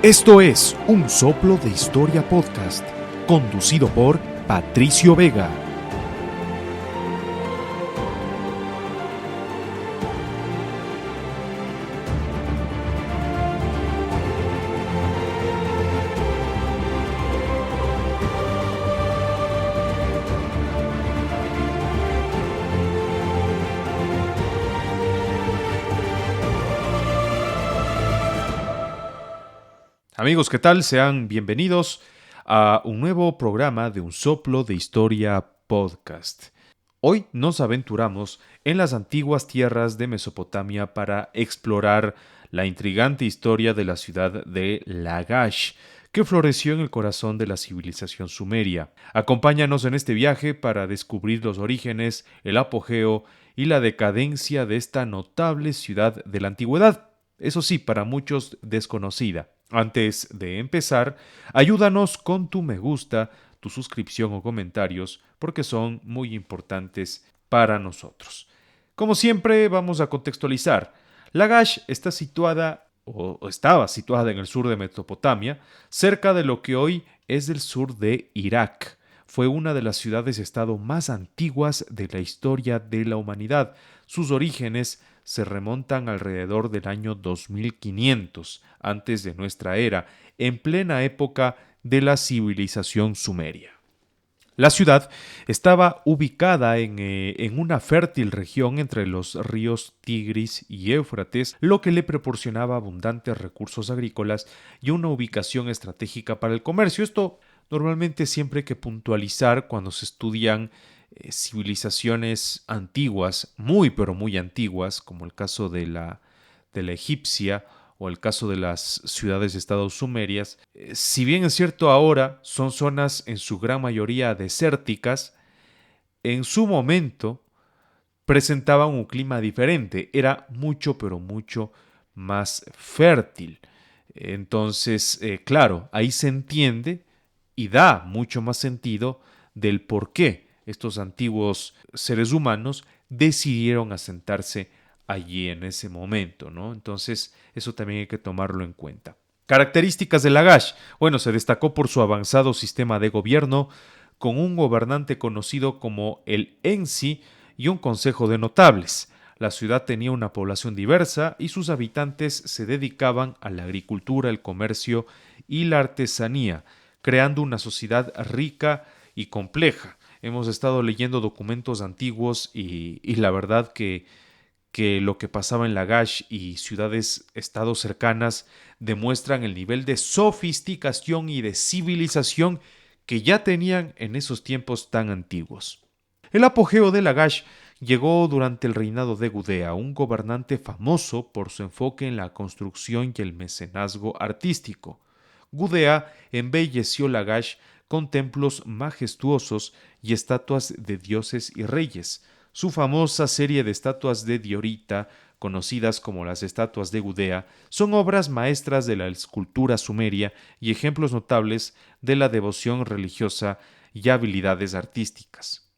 Esto es Un Soplo de Historia Podcast, conducido por Patricio Vega. Amigos, ¿qué tal? Sean bienvenidos a un nuevo programa de Un Soplo de Historia Podcast. Hoy nos aventuramos en las antiguas tierras de Mesopotamia para explorar la intrigante historia de la ciudad de Lagash, que floreció en el corazón de la civilización sumeria. Acompáñanos en este viaje para descubrir los orígenes, el apogeo y la decadencia de esta notable ciudad de la antigüedad. Eso sí, para muchos desconocida. Antes de empezar, ayúdanos con tu me gusta, tu suscripción o comentarios, porque son muy importantes para nosotros. Como siempre, vamos a contextualizar. Lagash está situada o estaba situada en el sur de Mesopotamia, cerca de lo que hoy es el sur de Irak. Fue una de las ciudades-estado más antiguas de la historia de la humanidad. Sus orígenes se remontan alrededor del año 2500 antes de nuestra era, en plena época de la civilización sumeria. La ciudad estaba ubicada en una fértil región entre los ríos Tigris y Éufrates, lo que le proporcionaba abundantes recursos agrícolas y una ubicación estratégica para el comercio. Esto normalmente siempre hay que puntualizar cuando se estudian civilizaciones antiguas, muy pero muy antiguas, como el caso de la egipcia o el caso de las ciudades-estado sumerias. Si bien es cierto ahora son zonas en su gran mayoría desérticas, en su momento presentaban un clima diferente, era mucho pero mucho más fértil. Entonces, claro, ahí se entiende y da mucho más sentido del por qué estos antiguos seres humanos decidieron asentarse allí en ese momento, ¿no? Entonces, eso también hay que tomarlo en cuenta. Características de Lagash. Bueno, se destacó por su avanzado sistema de gobierno, con un gobernante conocido como el Ensi y un consejo de notables. La ciudad tenía una población diversa y sus habitantes se dedicaban a la agricultura, el comercio y la artesanía, creando una sociedad rica y compleja. Hemos estado leyendo documentos antiguos y la verdad que lo que pasaba en Lagash y ciudades-estados cercanas demuestran el nivel de sofisticación y de civilización que ya tenían en esos tiempos tan antiguos. El apogeo de Lagash llegó durante el reinado de Gudea, un gobernante famoso por su enfoque en la construcción y el mecenazgo artístico. Gudea embelleció Lagash con templos majestuosos y estatuas de dioses y reyes. Su famosa serie de estatuas de diorita, conocidas como las estatuas de Gudea, son obras maestras de la escultura sumeria y ejemplos notables de la devoción religiosa y habilidades artísticas.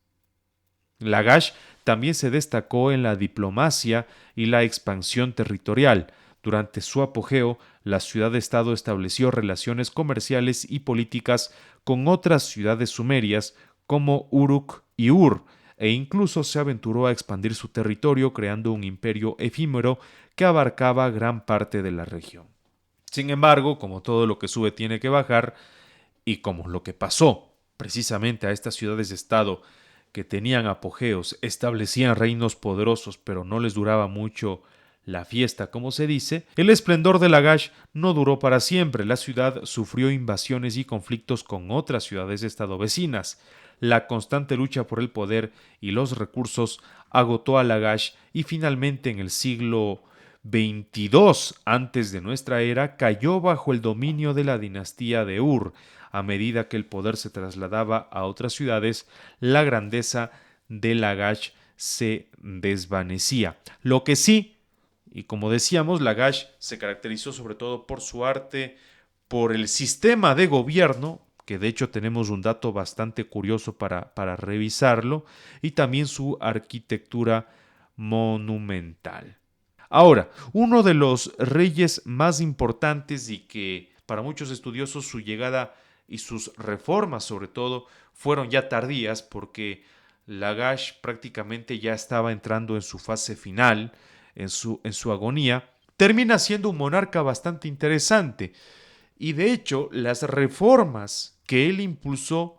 Lagash también se destacó en la diplomacia y la expansión territorial. Durante su apogeo, la ciudad-estado estableció relaciones comerciales y políticas con otras ciudades sumerias como Uruk y Ur, e incluso se aventuró a expandir su territorio creando un imperio efímero que abarcaba gran parte de la región. Sin embargo, como todo lo que sube tiene que bajar, y como lo que pasó precisamente a estas ciudades-estado que tenían apogeos, establecían reinos poderosos, pero no les duraba mucho la fiesta, como se dice, el esplendor de Lagash no duró para siempre. La ciudad sufrió invasiones y conflictos con otras ciudades-estado vecinas. La constante lucha por el poder y los recursos agotó a Lagash y finalmente en el siglo XXII antes de nuestra era cayó bajo el dominio de la dinastía de Ur. A medida que el poder se trasladaba a otras ciudades, la grandeza de Lagash se desvanecía. Lo que sí, y como decíamos, Lagash se caracterizó sobre todo por su arte, por el sistema de gobierno, que de hecho tenemos un dato bastante curioso para revisarlo, y también su arquitectura monumental. Ahora, uno de los reyes más importantes y que Para muchos estudiosos su llegada y sus reformas sobre todo fueron ya tardías porque Lagash prácticamente ya estaba entrando en su fase final, en su agonía. Termina siendo un monarca bastante interesante y de hecho las reformas que él impulsó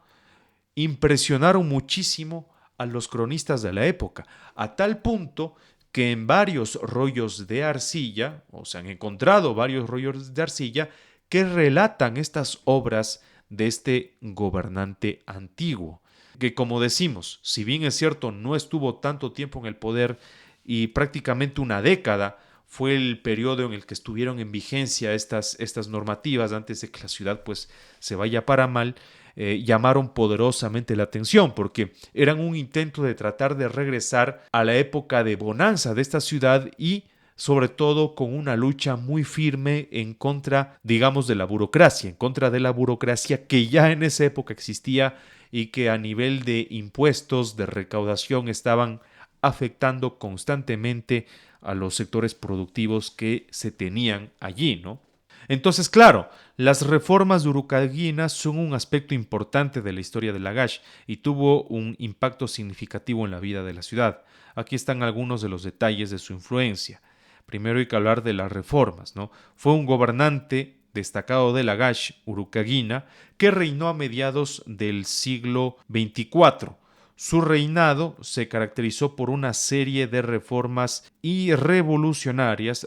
impresionaron muchísimo a los cronistas de la época, a tal punto que en varios rollos de arcilla, o se han encontrado varios rollos de arcilla, que relatan estas obras de este gobernante antiguo, que como decimos, si bien es cierto no estuvo tanto tiempo en el poder y prácticamente una década, fue el periodo en el que estuvieron en vigencia estas normativas antes de que la ciudad pues se vaya para mal, llamaron poderosamente la atención porque eran un intento de tratar de regresar a la época de bonanza de esta ciudad y sobre todo con una lucha muy firme en contra, digamos, de la burocracia, en contra de la burocracia que ya en esa época existía y que a nivel de impuestos, de recaudación, estaban afectando constantemente a los sectores productivos que se tenían allí, ¿no? Entonces, claro, las reformas de Urukagina son un aspecto importante de la historia de Lagash y tuvo un impacto significativo en la vida de la ciudad. Aquí están algunos de los detalles de su influencia. Primero hay que hablar de las reformas, ¿no? Fue un gobernante destacado de Lagash, Urukagina, que reinó a mediados del siglo XXIV. Su reinado se caracterizó por una serie de reformas y revolucionarias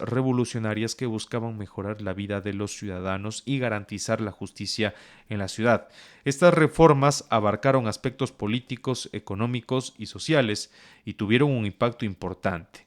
que buscaban mejorar la vida de los ciudadanos y garantizar la justicia en la ciudad. Estas reformas abarcaron aspectos políticos, económicos y sociales y tuvieron un impacto importante.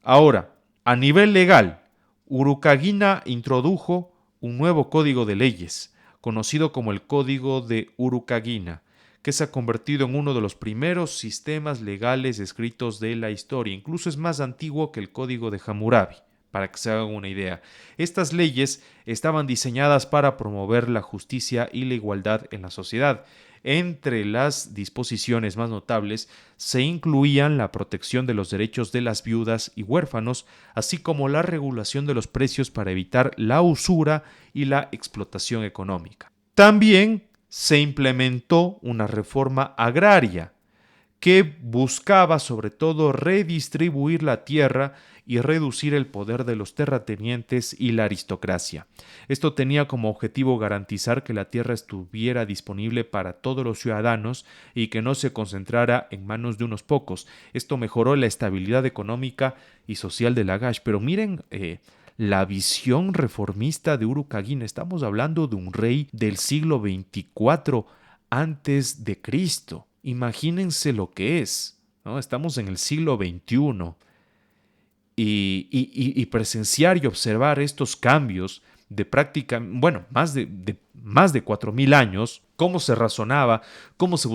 Ahora, a nivel legal, Urukagina introdujo un nuevo código de leyes, conocido como el Código de Urukagina, que se ha convertido en uno de los primeros sistemas legales escritos de la historia. Incluso es más antiguo que el Código de Hammurabi, para que se hagan una idea. Estas leyes estaban diseñadas para promover la justicia y la igualdad en la sociedad. Entre las disposiciones más notables se incluían la protección de los derechos de las viudas y huérfanos, así como la regulación de los precios para evitar la usura y la explotación económica. También se implementó una reforma agraria que buscaba sobre todo redistribuir la tierra y reducir el poder de los terratenientes y la aristocracia. Esto tenía como objetivo garantizar que la tierra estuviera disponible para todos los ciudadanos y que no se concentrara en manos de unos pocos. Esto mejoró la estabilidad económica y social de Lagash. Pero miren, la visión reformista de Urukagina. Estamos hablando de un rey del siglo XXIV antes de Cristo. Imagínense lo que es, ¿no? Estamos en el siglo XXI y presenciar y observar estos cambios de práctica, bueno, más de 4.000 años, cómo se razonaba, cómo se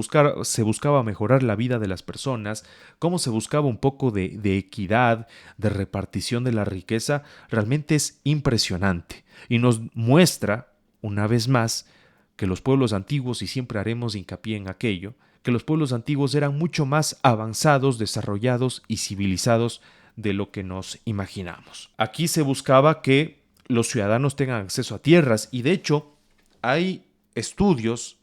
buscaba mejorar la vida de las personas, cómo se buscaba un poco de equidad, de repartición de la riqueza, realmente es impresionante y nos muestra, una vez más, que los pueblos antiguos, y siempre haremos hincapié en aquello, que los pueblos antiguos eran mucho más avanzados, desarrollados y civilizados de lo que nos imaginamos. Aquí se buscaba que los ciudadanos tengan acceso a tierras y de hecho hay estudios,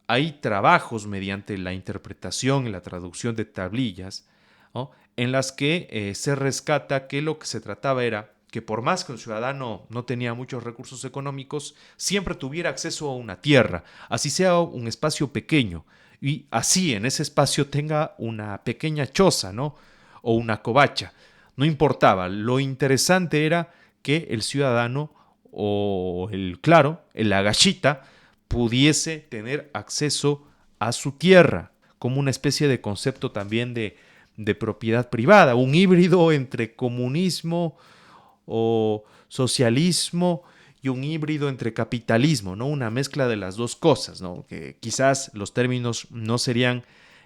hay trabajos mediante la interpretación y la traducción de tablillas, ¿no?, en las que se rescata que lo que se trataba era que por más que un ciudadano no tenía muchos recursos económicos, siempre tuviera acceso a una tierra, así sea un espacio pequeño, y así en ese espacio tenga una pequeña choza, ¿no?, o una covacha. No importaba, lo interesante era que el ciudadano o el agachita, pudiese tener acceso a su tierra, como una especie de concepto también de propiedad privada, un híbrido entre comunismo o socialismo y un híbrido entre capitalismo, ¿no? Una mezcla de las dos cosas, ¿no? Que quizás los términos no serían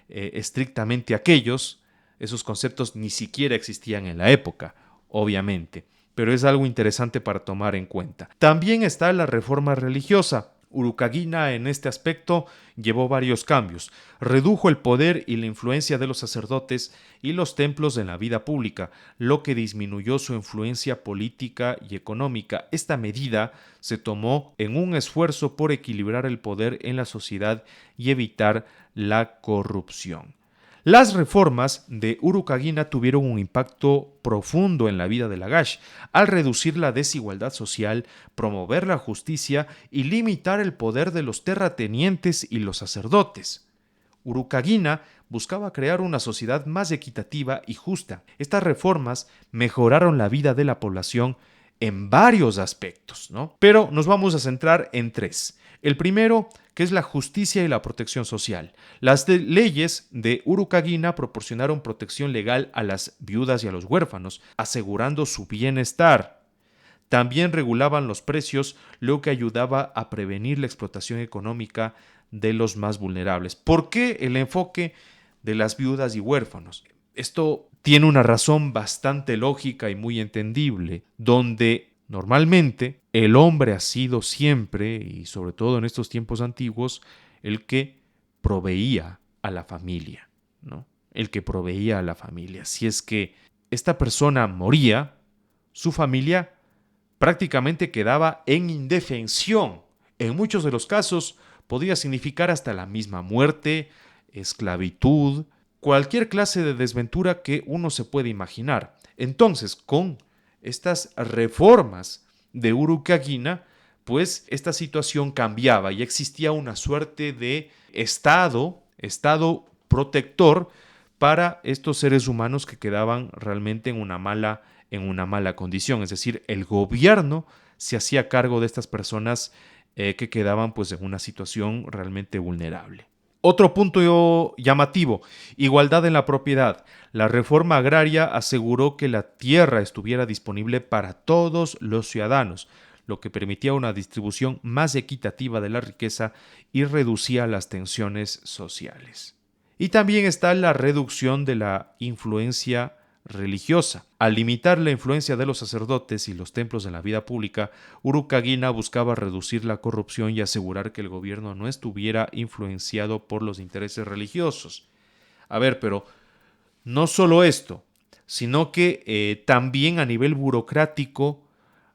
estrictamente aquellos, esos conceptos ni siquiera existían en la época, obviamente, pero es algo interesante para tomar en cuenta. También está la reforma religiosa. Urukagina en este aspecto llevó varios cambios. Redujo el poder y la influencia de los sacerdotes y los templos en la vida pública, lo que disminuyó su influencia política y económica. Esta medida se tomó en un esfuerzo por equilibrar el poder en la sociedad y evitar la corrupción. Las reformas de Urukagina tuvieron un impacto profundo en la vida de Lagash, al reducir la desigualdad social, promover la justicia y limitar el poder de los terratenientes y los sacerdotes. Urukagina buscaba crear una sociedad más equitativa y justa. Estas reformas mejoraron la vida de la población en varios aspectos, ¿no? Pero nos vamos a centrar en tres. El primero, que es la justicia y la protección social. Las leyes de Urukagina proporcionaron protección legal a las viudas y a los huérfanos, asegurando su bienestar. También regulaban los precios, lo que ayudaba a prevenir la explotación económica de los más vulnerables. ¿Por qué el enfoque de las viudas y huérfanos? Esto tiene una razón bastante lógica y muy entendible, donde normalmente el hombre ha sido siempre, y sobre todo en estos tiempos antiguos, el que proveía a la familia, ¿no? El que proveía a la familia. Si es que esta persona moría, su familia prácticamente quedaba en indefensión. En muchos de los casos podría significar hasta la misma muerte, esclavitud, cualquier clase de desventura que uno se puede imaginar. Entonces, con estas reformas de Urukagina, pues esta situación cambiaba y existía una suerte de estado protector para estos seres humanos que quedaban realmente en una mala condición. Es decir, el gobierno se hacía cargo de estas personas que quedaban pues en una situación realmente vulnerable. Otro punto llamativo, igualdad en la propiedad. La reforma agraria aseguró que la tierra estuviera disponible para todos los ciudadanos, lo que permitía una distribución más equitativa de la riqueza y reducía las tensiones sociales. Y también está la reducción de la influencia religiosa. Al limitar la influencia de los sacerdotes y los templos en la vida pública, Urukagina buscaba reducir la corrupción y asegurar que el gobierno no estuviera influenciado por los intereses religiosos. A ver, pero no solo esto, sino que también a nivel burocrático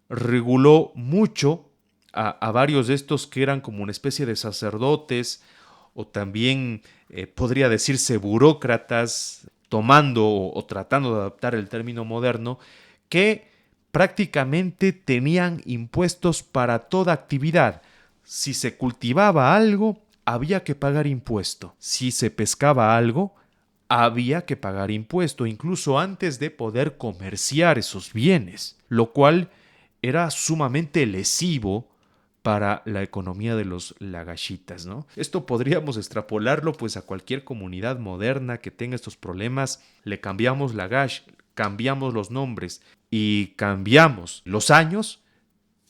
reguló mucho a varios de estos que eran como una especie de sacerdotes o también podría decirse burócratas, tomando o tratando de adaptar el término moderno, que prácticamente tenían impuestos para toda actividad. Si se cultivaba algo, había que pagar impuesto. Si se pescaba algo, había que pagar impuesto, incluso antes de poder comerciar esos bienes, lo cual era sumamente lesivo para la economía de los lagashitas, ¿no? Esto podríamos extrapolarlo pues a cualquier comunidad moderna que tenga estos problemas. Le cambiamos lagash, cambiamos los nombres y cambiamos los años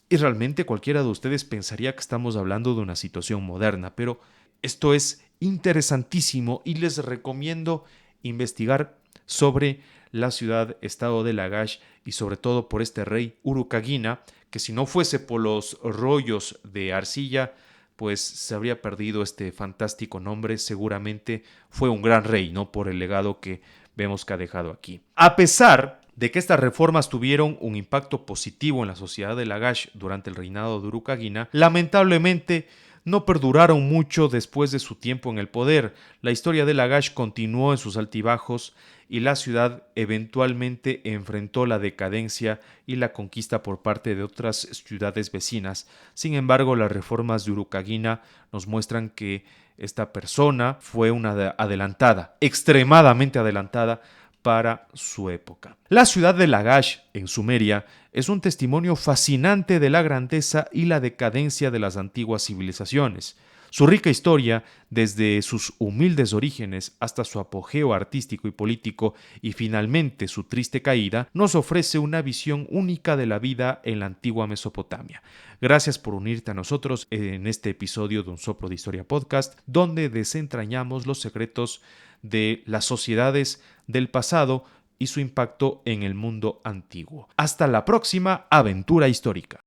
y realmente cualquiera de ustedes pensaría que estamos hablando de una situación moderna, pero esto es interesantísimo y les recomiendo investigar sobre la ciudad-estado de Lagash y sobre todo por este rey Urukagina, que si no fuese por los rollos de arcilla, pues se habría perdido este fantástico nombre. Seguramente fue un gran rey, ¿no? Por el legado que vemos que ha dejado aquí. A pesar de que estas reformas tuvieron un impacto positivo en la sociedad de Lagash durante el reinado de Urukagina, lamentablemente no perduraron mucho después de su tiempo en el poder. La historia de Lagash continuó en sus altibajos y la ciudad eventualmente enfrentó la decadencia y la conquista por parte de otras ciudades vecinas. Sin embargo, las reformas de Urukagina nos muestran que esta persona fue una adelantada, extremadamente adelantada para su época. La ciudad de Lagash, en Sumeria, es un testimonio fascinante de la grandeza y la decadencia de las antiguas civilizaciones. Su rica historia, desde sus humildes orígenes hasta su apogeo artístico y político y finalmente su triste caída, nos ofrece una visión única de la vida en la antigua Mesopotamia. Gracias por unirte a nosotros en este episodio de Un Soplo de Historia Podcast, donde desentrañamos los secretos de las sociedades del pasado y su impacto en el mundo antiguo. Hasta la próxima aventura histórica.